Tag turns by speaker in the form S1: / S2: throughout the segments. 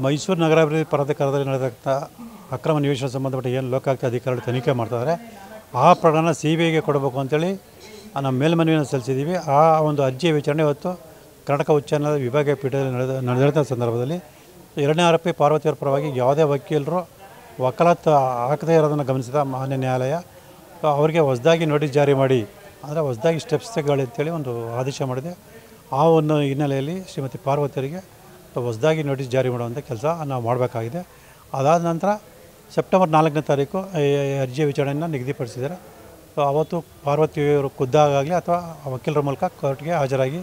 S1: ಮೈಸೂರು ನಗರಾಭಿವೃದ್ಧಿ ಪ್ರಾಧಿಕಾರದಲ್ಲಿ ನಡೆದಂಥ ಅಕ್ರಮ ನಿವೇಶನ ಸಂಬಂಧಪಟ್ಟ ಏನು ಲೋಕಾಯುಕ್ತ ಅಧಿಕಾರಿಗಳು ತನಿಖೆ ಮಾಡ್ತಾರೆ ಆ ಪ್ರಕರಣ CBIಗೆ ಕೊಡಬೇಕು ಅಂತೇಳಿ ನಮ್ಮ ಮೇಲ್ಮನವಿಯನ್ನು ಸಲ್ಲಿಸಿದ್ದೀವಿ. ಆ ಒಂದು ಅರ್ಜಿಯ ವಿಚಾರಣೆ ಇವತ್ತು ಕರ್ನಾಟಕ ಉಚ್ಚ ನ್ಯಾಯಾಲಯದ ವಿಭಾಗೀಯ ಪೀಠದಲ್ಲಿ ನಡೆದಂಥ ಸಂದರ್ಭದಲ್ಲಿ ಎರಡನೇ ಆರೋಪಿ ಪಾರ್ವತಿಯವರ ಪರವಾಗಿ ಯಾವುದೇ ವಕೀಲರು ವಕಾಲತ್ತು ಹಾಕದೇ ಇರೋದನ್ನು ಗಮನಿಸಿದ ಮಾನ್ಯ ನ್ಯಾಯಾಲಯ ಅವರಿಗೆ ಹೊಸದಾಗಿ ನೋಟಿಸ್ ಜಾರಿ ಮಾಡಿ ಅಂದರೆ ಹೊಸದಾಗಿ ಸ್ಟೆಪ್ಸ್ ತಗೊಳ್ಳಿ ಅಂತೇಳಿ ಒಂದು ಆದೇಶ ಮಾಡಿದೆ. ಆ ಒಂದು ಹಿನ್ನೆಲೆಯಲ್ಲಿ ಶ್ರೀಮತಿ ಪಾರ್ವತಿಯವರಿಗೆ ಹೊಸದಾಗೆ ನೋಟಿಸ್ ಜಾರಿ ಮಾಡುವಂಥ ಕೆಲಸ ನಾವು ಮಾಡಬೇಕಾಗಿದೆ. ಅದಾದ ನಂತರ ಸೆಪ್ಟೆಂಬರ್ 4ನೇ ತಾರೀಕು ಅರ್ಜಿಯ ವಿಚಾರಣೆಯನ್ನು ನಿಗದಿಪಡಿಸಿದ್ದಾರೆ. ಅವತ್ತು ಪಾರ್ವತಿಯವರು ಖುದ್ದಾಗಲಿ ಅಥವಾ ವಕೀಲರ ಮೂಲಕ ಕೋರ್ಟ್ಗೆ ಹಾಜರಾಗಿ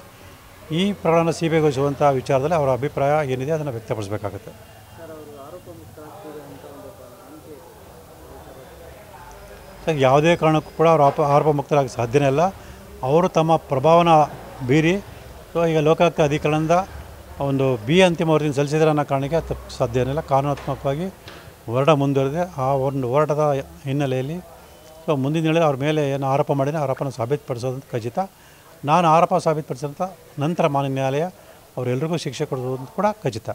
S1: ಈ ಪ್ರಕರಣ CBIಗೊಳಿಸುವಂಥ ವಿಚಾರದಲ್ಲಿ ಅವರ ಅಭಿಪ್ರಾಯ ಏನಿದೆ ಅದನ್ನು ವ್ಯಕ್ತಪಡಿಸಬೇಕಾಗುತ್ತೆ. ಯಾವುದೇ ಕಾರಣಕ್ಕೂ ಕೂಡ ಅವರು ಆರೋಪ ಮುಕ್ತರಾಗಿ ಸಾಧ್ಯನೇ ಇಲ್ಲ. ಅವರು ತಮ್ಮ ಪ್ರಭಾವನ ಬೀರಿ ಈಗ ಲೋಕಾಯುಕ್ತ ಅಧಿಕರಣದ ಒಂದು ಅಂತಿಮ ವರದಿಯನ್ನು ಸಲ್ಲಿಸಿದರೆ ಅನ್ನೋ ಕಾರಣಕ್ಕೆ ಸಾಧ್ಯನೇ ಇಲ್ಲ. ಕಾನೂನಾತ್ಮಕವಾಗಿ ಹೋರಾಟ ಮುಂದುವರೆದಿದೆ. ಆ ಒಂದು ಹೋರಾಟದ ಹಿನ್ನೆಲೆಯಲ್ಲಿ ಮುಂದಿನ ದಿನಗಳಲ್ಲಿ ಅವ್ರ ಮೇಲೆ ಏನು ಆರೋಪ ಮಾಡಿದರೆ ಆರೋಪನ ಸಾಬೀತುಪಡಿಸೋದಂತ ಖಚಿತ. ನಾನು ಆರೋಪ ಸಾಬೀತುಪಡಿಸಿದಂಥ ನಂತರ ಮಾನ್ಯ ನ್ಯಾಯಾಲಯ ಅವರೆಲ್ಲರಿಗೂ ಶಿಕ್ಷೆ ಕೊಡೋದು ಕೂಡ ಖಚಿತ.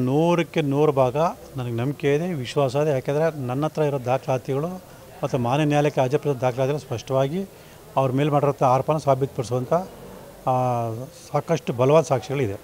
S1: ನೂರಕ್ಕೆ 100 ಭಾಗ ನನಗೆ ನಂಬಿಕೆ ಇದೆ, ವಿಶ್ವಾಸ ಇದೆ. ಯಾಕೆಂದರೆ ನನ್ನ ಹತ್ರ ಇರೋ ದಾಖಲಾತಿಗಳು ಮತ್ತು ಮಾನ್ಯ ನ್ಯಾಯಾಲಯಕ್ಕೆ ಹಾಜರುಪಡಿಸಿದ ದಾಖಲಾತಿಗಳು ಸ್ಪಷ್ಟವಾಗಿ ಅವ್ರ ಮೇಲೆ ಮಾಡಿರೋ ಆರೋಪನ ಸಾಬೀತುಪಡಿಸುವಂಥ ಸಾಕಷ್ಟು ಬಲವಾದ ಸಾಕ್ಷಿಗಳಿದೆ.